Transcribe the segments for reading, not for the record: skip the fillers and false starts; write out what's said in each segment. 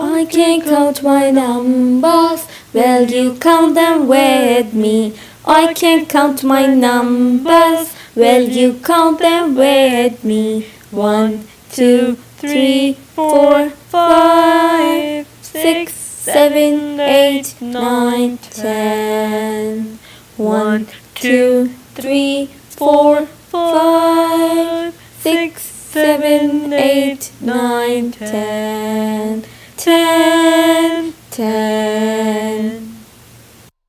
I can count my numbers, will you count them with me? I can count my numbers, will you count them with me? 1, 2, 3, 4, 5, 6, 7, 8, 9, 10. 1, 2, 3, 4, 5, 6, 7, 8, 9, 10. 10, 10.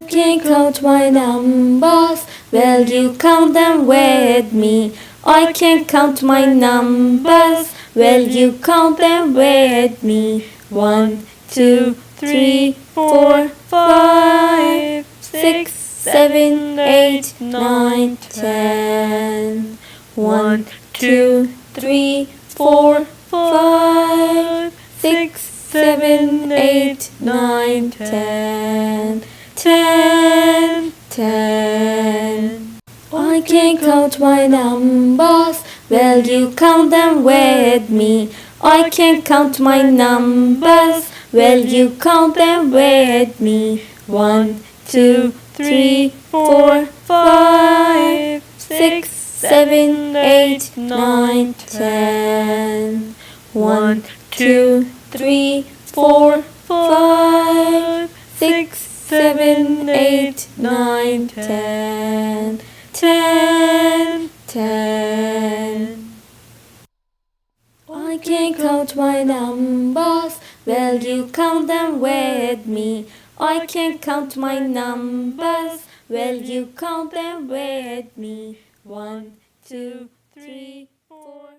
I can count my numbers, will you count them with me? I can count my numbers, will you count them with me? 1, 2, 3, 4, 5, 6, 7, 8, 9, 10. 1, 2, 3, 4, 5, 6, 7, 8, 9, 10. 10, 10. I can count my numbers, will you count them with me? I can count my numbers, will you count them with me? 1, 2, 3, 4, 5, 6, 7, 8, 9, 10. 1, 2, 3, 4, 5, 6, 7, 8, 9, 10. 10, 10. I can count my numbers, will you count them with me? I can count my numbers, will you count them with me? 1, 2, 3, 4.